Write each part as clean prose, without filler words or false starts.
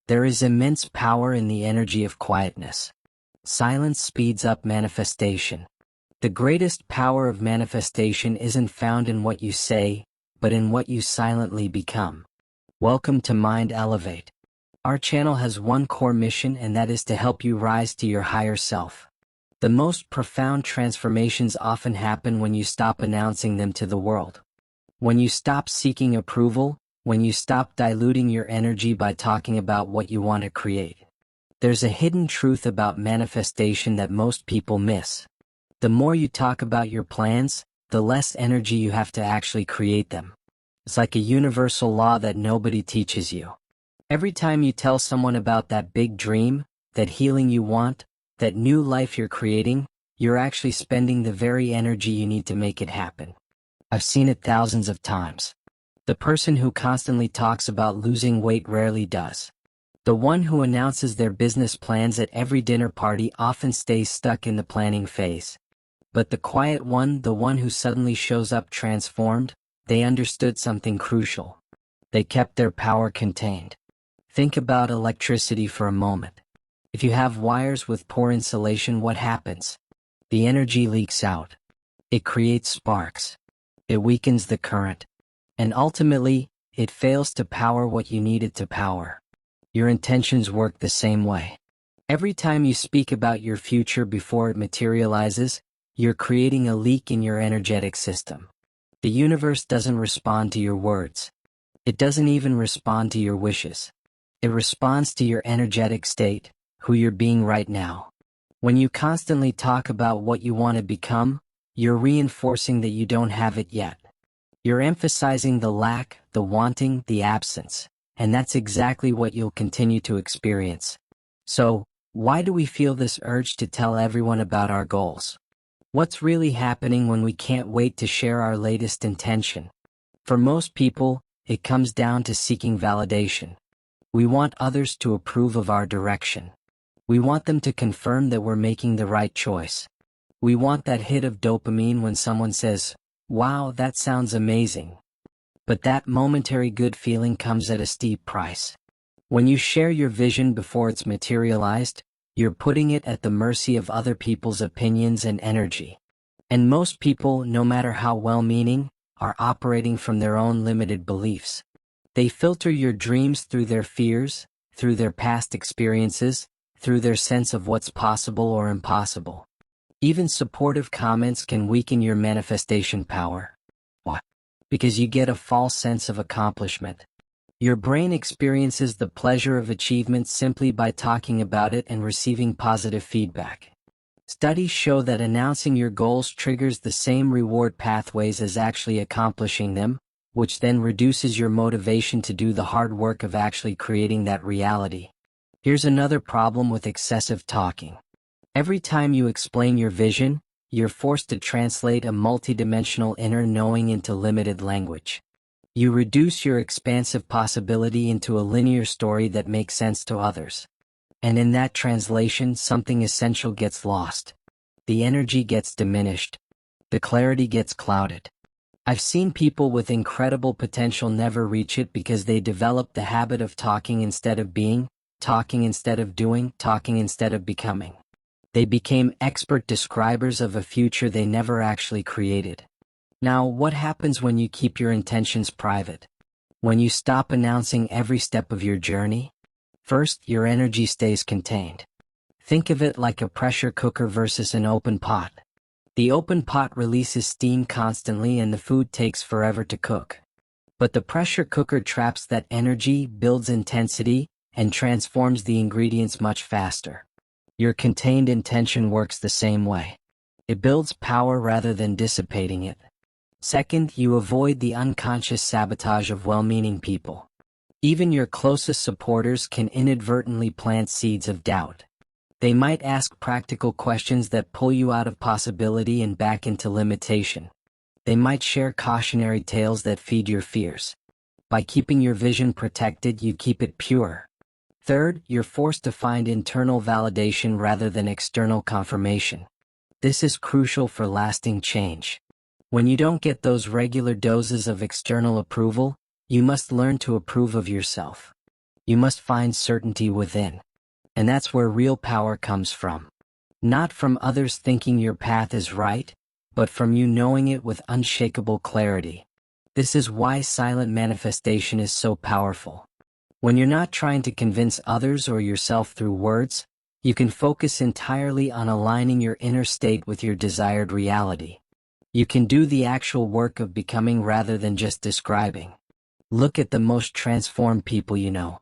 There is immense power in the energy of quietness. Silence speeds up manifestation. The greatest power of manifestation isn't found in what you say, but in what you silently become. Welcome to Mind Elevate. Our channel has one core mission, and that is to help you rise to your higher self. The most profound transformations often happen when you stop announcing them to the world. When you stop seeking approval, when you stop diluting your energy by talking about what you want to create. There's a hidden truth about manifestation that most people miss. The more you talk about your plans, the less energy you have to actually create them. It's like a universal law that nobody teaches you. Every time you tell someone about that big dream, that healing you want, that new life you're creating, you're actually spending the very energy you need to make it happen. I've seen it thousands of times. The person who constantly talks about losing weight rarely does. The one who announces their business plans at every dinner party often stays stuck in the planning phase. But the quiet one, the one who suddenly shows up transformed, they understood something crucial. They kept their power contained. Think about electricity for a moment. If you have wires with poor insulation, what happens? The energy leaks out. It creates sparks. It weakens the current. And ultimately, it fails to power what you need it to power. Your intentions work the same way. Every time you speak about your future before it materializes, you're creating a leak in your energetic system. The universe doesn't respond to your words. It doesn't even respond to your wishes. It responds to your energetic state, who you're being right now. When you constantly talk about what you want to become, you're reinforcing that you don't have it yet. You're emphasizing the lack, the wanting, the absence, and that's exactly what you'll continue to experience. So, why do we feel this urge to tell everyone about our goals? What's really happening when we can't wait to share our latest intention? For most people, it comes down to seeking validation. We want others to approve of our direction. We want them to confirm that we're making the right choice. We want that hit of dopamine when someone says, "Wow, that sounds amazing." But that momentary good feeling comes at a steep price. When you share your vision before it's materialized, you're putting it at the mercy of other people's opinions and energy. And most people, no matter how well-meaning, are operating from their own limited beliefs. They filter your dreams through their fears, through their past experiences, through their sense of what's possible or impossible. Even supportive comments can weaken your manifestation power. Why? Because you get a false sense of accomplishment. Your brain experiences the pleasure of achievement simply by talking about it and receiving positive feedback. Studies show that announcing your goals triggers the same reward pathways as actually accomplishing them, which then reduces your motivation to do the hard work of actually creating that reality. Here's another problem with excessive talking. Every time you explain your vision, you're forced to translate a multidimensional inner knowing into limited language. You reduce your expansive possibility into a linear story that makes sense to others. And in that translation, something essential gets lost. The energy gets diminished. The clarity gets clouded. I've seen people with incredible potential never reach it because they developed the habit of talking instead of being, talking instead of doing, talking instead of becoming. They became expert describers of a future they never actually created. Now, what happens when you keep your intentions private? When you stop announcing every step of your journey? First, your energy stays contained. Think of it like a pressure cooker versus an open pot. The open pot releases steam constantly and the food takes forever to cook. But the pressure cooker traps that energy, builds intensity, and transforms the ingredients much faster. Your contained intention works the same way. It builds power rather than dissipating it. Second, you avoid the unconscious sabotage of well-meaning people. Even your closest supporters can inadvertently plant seeds of doubt. They might ask practical questions that pull you out of possibility and back into limitation. They might share cautionary tales that feed your fears. By keeping your vision protected, you keep it pure. Third, you're forced to find internal validation rather than external confirmation. This is crucial for lasting change. When you don't get those regular doses of external approval, you must learn to approve of yourself. You must find certainty within. And that's where real power comes from. Not from others thinking your path is right, but from you knowing it with unshakable clarity. This is why silent manifestation is so powerful. When you're not trying to convince others or yourself through words, you can focus entirely on aligning your inner state with your desired reality. You can do the actual work of becoming rather than just describing. Look at the most transformed people you know.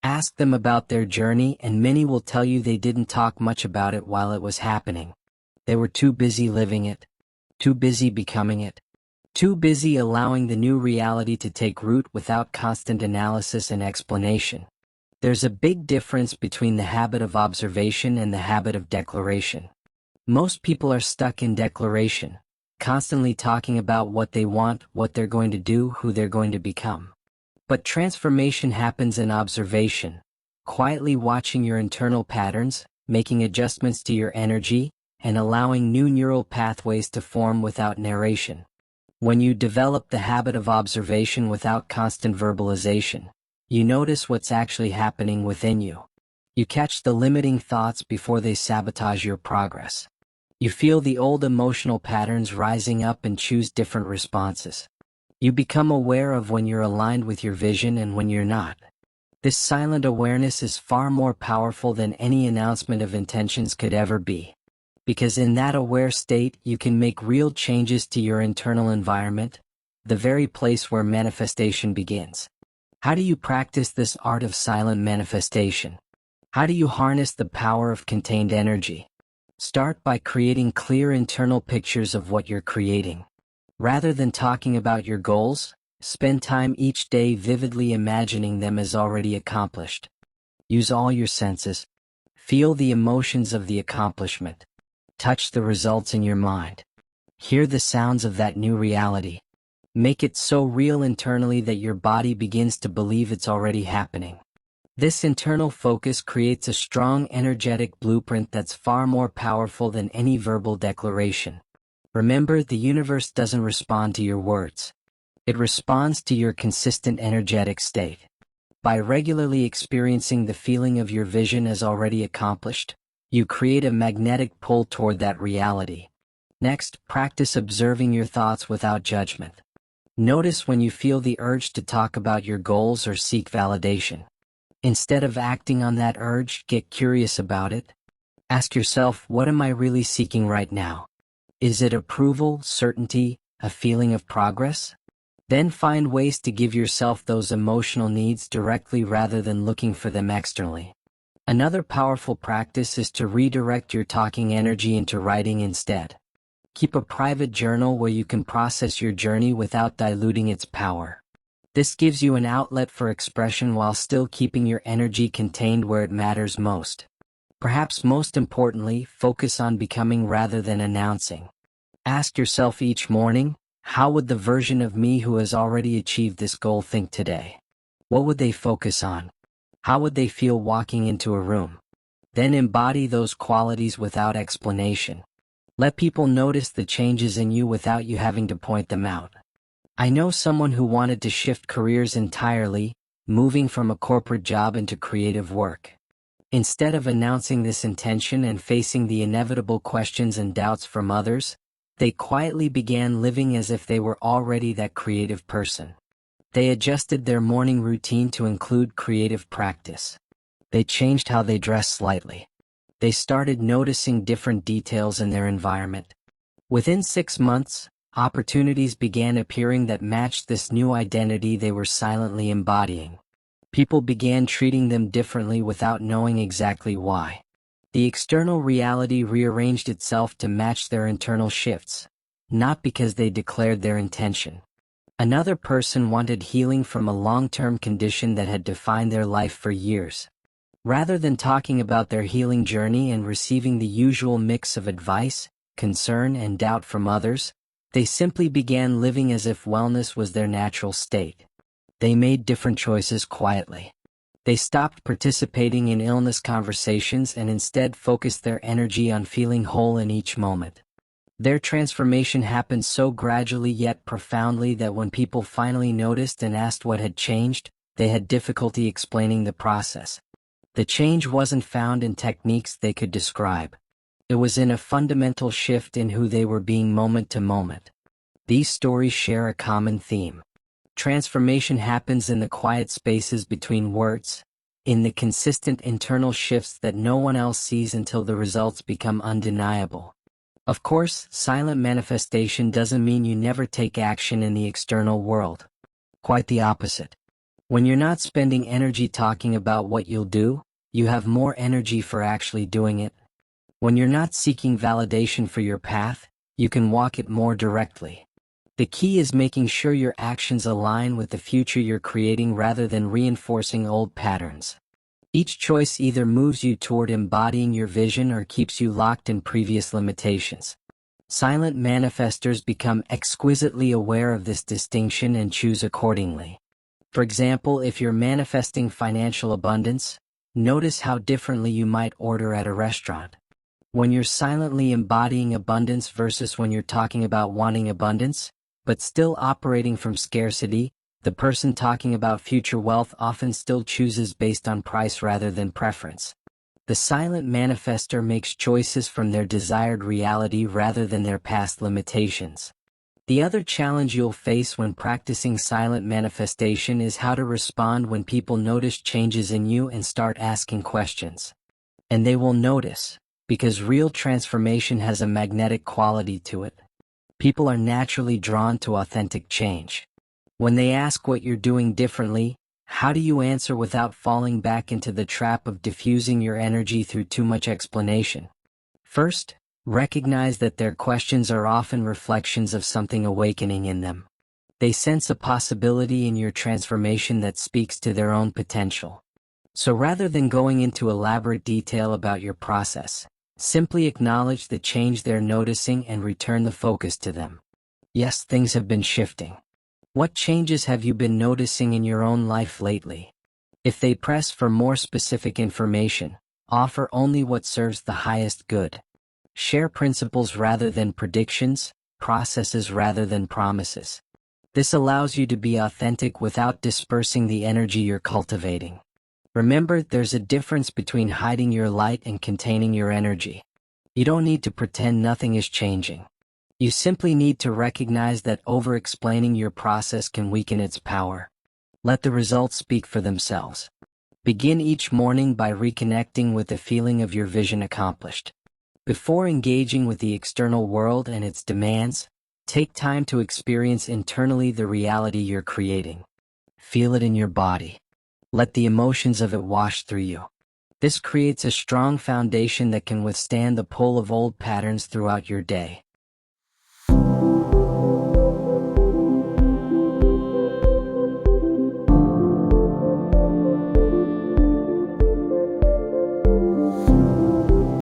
Ask them about their journey, and many will tell you they didn't talk much about it while it was happening. They were too busy living it, too busy becoming it, too busy allowing the new reality to take root without constant analysis and explanation. There's a big difference between the habit of observation and the habit of declaration. Most people are stuck in declaration, constantly talking about what they want, what they're going to do, who they're going to become. But transformation happens in observation, quietly watching your internal patterns, making adjustments to your energy, and allowing new neural pathways to form without narration. When you develop the habit of observation without constant verbalization, you notice what's actually happening within you. You catch the limiting thoughts before they sabotage your progress. You feel the old emotional patterns rising up and choose different responses. You become aware of when you're aligned with your vision and when you're not. This silent awareness is far more powerful than any announcement of intentions could ever be. Because in that aware state, you can make real changes to your internal environment, the very place where manifestation begins. How do you practice this art of silent manifestation? How do you harness the power of contained energy? Start by creating clear internal pictures of what you're creating. Rather than talking about your goals, spend time each day vividly imagining them as already accomplished. Use all your senses. Feel the emotions of the accomplishment. Touch the results in your mind. Hear the sounds of that new reality. Make it so real internally that your body begins to believe it's already happening. This internal focus creates a strong energetic blueprint that's far more powerful than any verbal declaration. Remember, the universe doesn't respond to your words. It responds to your consistent energetic state. By regularly experiencing the feeling of your vision as already accomplished, you create a magnetic pull toward that reality. Next, practice observing your thoughts without judgment. Notice when you feel the urge to talk about your goals or seek validation. Instead of acting on that urge, get curious about it. Ask yourself, what am I really seeking right now? Is it approval, certainty, a feeling of progress? Then find ways to give yourself those emotional needs directly rather than looking for them externally. Another powerful practice is to redirect your talking energy into writing instead. Keep a private journal where you can process your journey without diluting its power. This gives you an outlet for expression while still keeping your energy contained where it matters most. Perhaps most importantly, focus on becoming rather than announcing. Ask yourself each morning, how would the version of me who has already achieved this goal think today? What would they focus on? How would they feel walking into a room? Then embody those qualities without explanation. Let people notice the changes in you without you having to point them out. I know someone who wanted to shift careers entirely, moving from a corporate job into creative work. Instead of announcing this intention and facing the inevitable questions and doubts from others, they quietly began living as if they were already that creative person. They adjusted their morning routine to include creative practice. They changed how they dressed slightly. They started noticing different details in their environment. Within 6 months, opportunities began appearing that matched this new identity they were silently embodying. People began treating them differently without knowing exactly why. The external reality rearranged itself to match their internal shifts, not because they declared their intention. Another person wanted healing from a long-term condition that had defined their life for years. Rather than talking about their healing journey and receiving the usual mix of advice, concern, and doubt from others, they simply began living as if wellness was their natural state. They made different choices quietly. They stopped participating in illness conversations and instead focused their energy on feeling whole in each moment. Their transformation happened so gradually yet profoundly that when people finally noticed and asked what had changed, they had difficulty explaining the process. The change wasn't found in techniques they could describe. It was in a fundamental shift in who they were being moment to moment. These stories share a common theme. Transformation happens in the quiet spaces between words, in the consistent internal shifts that no one else sees until the results become undeniable. Of course, silent manifestation doesn't mean you never take action in the external world. Quite the opposite. When you're not spending energy talking about what you'll do, you have more energy for actually doing it. When you're not seeking validation for your path, you can walk it more directly. The key is making sure your actions align with the future you're creating rather than reinforcing old patterns. Each choice either moves you toward embodying your vision or keeps you locked in previous limitations. Silent manifestors become exquisitely aware of this distinction and choose accordingly. For example, if you're manifesting financial abundance, notice how differently you might order at a restaurant. When you're silently embodying abundance versus when you're talking about wanting abundance, but still operating from scarcity, the person talking about future wealth often still chooses based on price rather than preference. The silent manifestor makes choices from their desired reality rather than their past limitations. The other challenge you'll face when practicing silent manifestation is how to respond when people notice changes in you and start asking questions. And they will notice, because real transformation has a magnetic quality to it. People are naturally drawn to authentic change. When they ask what you're doing differently, how do you answer without falling back into the trap of diffusing your energy through too much explanation? First, recognize that their questions are often reflections of something awakening in them. They sense a possibility in your transformation that speaks to their own potential. So rather than going into elaborate detail about your process, simply acknowledge the change they're noticing and return the focus to them. Yes, things have been shifting. What changes have you been noticing in your own life lately? If they press for more specific information, offer only what serves the highest good. Share principles rather than predictions, processes rather than promises. This allows you to be authentic without dispersing the energy you're cultivating. Remember, there's a difference between hiding your light and containing your energy. You don't need to pretend nothing is changing. You simply need to recognize that over-explaining your process can weaken its power. Let the results speak for themselves. Begin each morning by reconnecting with the feeling of your vision accomplished. Before engaging with the external world and its demands, take time to experience internally the reality you're creating. Feel it in your body. Let the emotions of it wash through you. This creates a strong foundation that can withstand the pull of old patterns throughout your day.